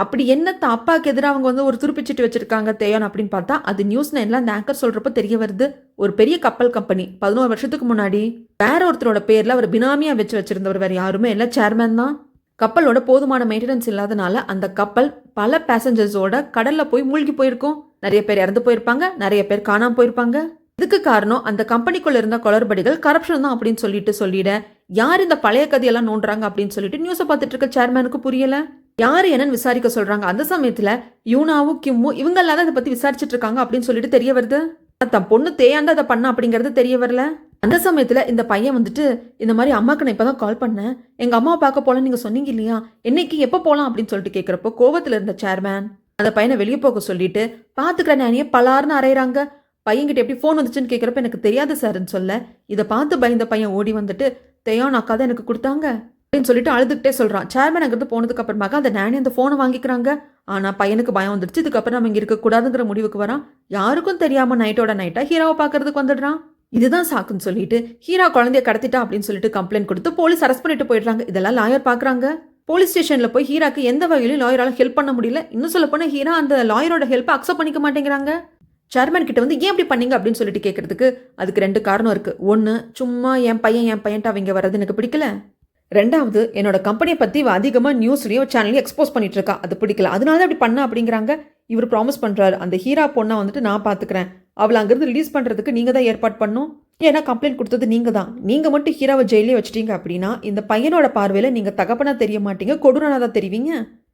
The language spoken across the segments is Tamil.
அப்படி என்னத்த அப்பாவுக்கு எதிராக அவங்க வந்து ஒரு துருப்பிச்சிட்டு வச்சிருக்காங்க தேயான் அப்படின்னு பார்த்தா அது நியூஸ் நைன்ல அந்த ஆங்கர் சொல்றப்ப தெரிய வருது. ஒரு பெரிய கப்பல் கம்பெனி 11 வருஷத்துக்கு முன்னாடி வேற ஒருத்தரோட பேர்ல அவர் பினாமியா வச்சிருந்தவர் வேற யாருமே இல்ல, சேர்மேன் தான். கப்பலோட போதுமான மெயின்டெனன்ஸ் இல்லாதனால அந்த கப்பல் பல பேசஞ்சர்ஸோட கடல்ல போய் மூழ்கி போயிருக்கும். நிறைய பேர் இறந்து போயிருப்பாங்க, நிறைய பேர் காணாம போயிருப்பாங்க. இதுக்கு காரணம் அந்த கம்பெனிக்குள்ள இருந்த குளறுபடிகள், கரப்ஷன் தான் அப்படின்னு சொல்லிட யார் இந்த பழைய கதையெல்லாம் நோண்டுறாங்க அப்படின்னு சொல்லிட்டு நியூஸை பார்த்துட்டு இருக்க சேர்மேனுக்கு புரியல. யாரு என்னன்னு விசாரிக்க சொல்றாங்க. அந்த சமயத்துல யூனாவும் கிம்மும் இவங்க எல்லாம் இதை பத்தி விசாரிச்சுட்டு இருக்காங்க அப்படின்னு சொல்லிட்டு தெரிய வருது. தன் பொண்ணு தேயாண்டா அதை பண்ண அப்படிங்கறது தெரிய வரல. அந்த சமயத்துல இந்த பையன் வந்துட்டு இந்த மாதிரி அம்மாக்கு நான் இப்பதான் கால் பண்ணேன், எங்க அம்மாவை பார்க்க போலாம் நீங்க சொன்னீங்க இல்லையா, என்னைக்கு எப்ப போலாம் அப்படின்னு சொல்லிட்டு கேட்கிறப்போ கோவத்துல இருந்த சேர்மேன் அந்த பையனை வெளியே போக சொல்லிட்டு பாத்துக்கிற நானே பலார்னு அரைகிறாங்க. பையன்கிட்ட எப்படி ஃபோன் வந்துச்சுன்னு கேட்குறப்ப எனக்கு தெரியாது சார்ன்னு சொல்ல, இதை பார்த்து பயந்த பையன் ஓடி வந்துட்டு தேயான் அக்கா தான் எனக்கு கொடுத்தாங்க அப்படின்னு சொல்லிட்டு அழுதுகிட்டே சொல்கிறான். சேர்மேன் அங்கிருந்து போனதுக்கு அப்புறமாக அந்த நானே அந்த ஃபோனை வாங்கிக்கிறாங்க. ஆனால் பையனுக்கு பயம் வந்துடுச்சு. இதுக்கப்புறம் நம்ம இங்கே இருக்கக்கூடாதுங்கிற முடிவுக்கு வரான். யாருக்கும் தெரியாமல் நைட்டோட நைட்டாக ஹீராவை பார்க்கறதுக்கு வந்துடுறான். இதுதான் சாக்குன்னு சொல்லிட்டு ஹீரா குழந்தைய கடத்திட்டா அப்படின்னு சொல்லிட்டு கம்ப்ளைண்ட் கொடுத்து போலீஸ் அரெஸ்ட் பண்ணிட்டு போயிடுறாங்க. இதெல்லாம் லாயர் பார்க்குறாங்க. போலீஸ் ஸ்டேஷனில் போய் ஹீராக்கு எந்த வகையிலும் லாயரால் ஹெல்ப் பண்ண முடியல. இன்னும் சொல்ல போனால் ஹீரா அந்த லாயரோட ஹெல்ப்பை அக்செப்ட் பண்ணிக்க மாட்டேங்கிறாங்க. சேர்மேன் கிட்ட வந்து ஏன் இப்படி பண்ணீங்க அப்படின்னு சொல்லிட்டு கேட்கறதுக்கு அதுக்கு 2 காரணம் இருக்கு. ஒன்று, சும்மா என் பையன்ட்டு அவங்க வர்றது எனக்கு பிடிக்கல. 2வது, என்னோட கம்பெனியை பற்றி அதிகமாக நியூஸ்லையும் சேனல்லையும் எக்ஸ்போஸ் பண்ணிட்டு இருக்கா, அது பிடிக்கல, அதனால தான் இப்படி பண்ண அப்படிங்கிறாங்க. இவர் ப்ராமிஸ் பண்ணுறாரு, அந்த ஹீரா பொண்ணை வந்துட்டு நான் பார்த்துக்கிறேன், அவளை அங்கேருந்து ரிலீஸ் பண்ணுறதுக்கு நீங்கள் தான் ஏற்பாடு பண்ணும், ஏன்னா கம்ப்ளைண்ட் கொடுத்தது நீங்கள் தான், நீங்கள் மட்டும் ஹீராவை ஜெயிலே வச்சிட்டீங்க அப்படின்னா இந்த பையனோட பார்வையில் நீங்கள் தகப்பனா தெரிய மாட்டீங்க, கொடூரனாக தான் தெரிவிங்க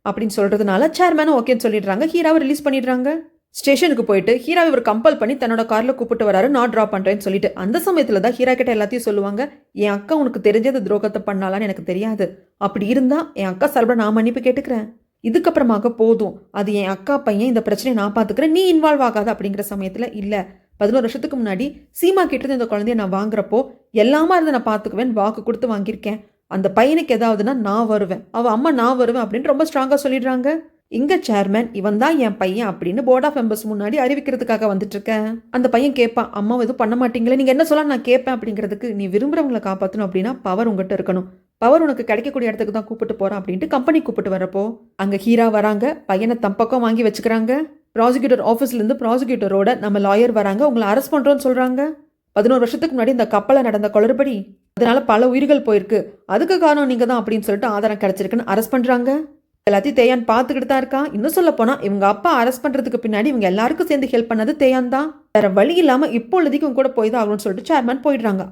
அப்படின்னு சொல்கிறதுனால சேர்மேனும் ஓகேன்னு சொல்லிடுறாங்க. ஹீராவை ரிலீஸ் பண்ணிடுறாங்க. ஸ்டேஷனுக்கு போயிட்டு ஹீரா இவர் கம்பல் பண்ணி தன்னோட காரில் கூப்பிட்டு வராரு, நான் ட்ராப் பண்ணுறேன்னு சொல்லிட்டு. அந்த சமயத்தில் தான் ஹீரா கிட்ட எல்லாத்தையும் சொல்லுவாங்க, என் அக்கா உனக்கு தெரிஞ்சது துரோகத்தை பண்ணாலான்னு எனக்கு தெரியாது, அப்படி இருந்தால் என் அக்கா சார்பில் நான் மன்னிப்பு கேட்டுக்கிறேன், இதுக்கப்புறமாக போதும், அது என் அக்கா பையன், இந்த பிரச்சனையை நான் பார்த்துக்கிறேன், நீ இன்வால்வ் ஆகாது அப்படிங்கிற சமயத்தில் இல்லை, 11 வருஷத்துக்கு முன்னாடி சீமா கிட்டேருந்து இந்த குழந்தைய நான் வாங்குறப்போ எல்லாமா இருந்து நான் பார்த்துக்குவேன் வாக்கு கொடுத்து வாங்கியிருக்கேன், அந்த பையனுக்கு ஏதாவதுன்னா நான் வருவேன், அவள் அம்மா நான் வருவேன் அப்படின்னு ரொம்ப ஸ்ட்ராங்காக சொல்லிடுறாங்க. இங்க சேர்மேன் இவன் தான் என் பையன் அப்படின்னு போர்ட் ஆஃப் மெம்பர்ஸ் முன்னாடி அறிவிக்கிறதுக்காக வந்துட்டு இருக்கேன். அந்த பையன் கேட்பான், அம்மா எதுவும் பண்ண மாட்டீங்களே, நீங்க என்ன சொல்ல நான் கேட்பேன் அப்படிங்கிறதுக்கு, நீ விரும்புறவங்களை காப்பாற்றணும் அப்படின்னா பவர் உங்ககிட்ட இருக்கணும், பவர் உனக்கு கிடைக்கக்கூடிய இடத்துக்கு தான் கூப்பிட்டு போறான் அப்படின்ட்டு கம்பெனி கூப்பிட்டு வரப்போ அங்க ஹீரா வராங்க, பையனை தம்பக்கம் வாங்கி வச்சுக்கிறாங்க. ப்ராசிக்யூட்டர் ஆஃபீஸ்ல இருந்து ப்ராசிக்யூட்டரோட நம்ம லாயர் வராங்க, உங்களை அரெஸ்ட் பண்றோம்னு சொல்றாங்க. 11 வருஷத்துக்கு முன்னாடி இந்த கப்பலை நடந்த குளறுபடி, அதனால பல உயிர்கள் போயிருக்கு, அதுக்கு காரணம் நீங்க தான் அப்படின்னு சொல்லிட்டு ஆதாரம் கிடைச்சிருக்குன்னு அரெஸ்ட் பண்றாங்க. எல்லாத்தையும் தேயான் பார்த்துக்கிட்டு தான் இருக்கான். இன்னும் சொல்ல போனா இவங்க அப்பா அரெஸ்ட் பண்றதுக்கு பின்னாடி இவங்க எல்லாருக்கும் சேர்ந்து ஹெல்ப் பண்ணது தேயான் தான். வேற வழி இல்லாம இப்பொழுதைக்கு இவங்க கூட போய் தான் ஆகணும்னு சொல்லிட்டு சேர்மேன் போயிடுறாங்க.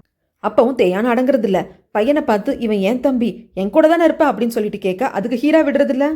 அப்பவும் தேயான் அடங்குறது இல்ல. பையனை பார்த்து இவன் ஏன் தம்பி என் கூட தானே இருப்ப அப்படின்னு சொல்லிட்டு கேட்க அதுக்கு ஹீரா விடுறது இல்ல.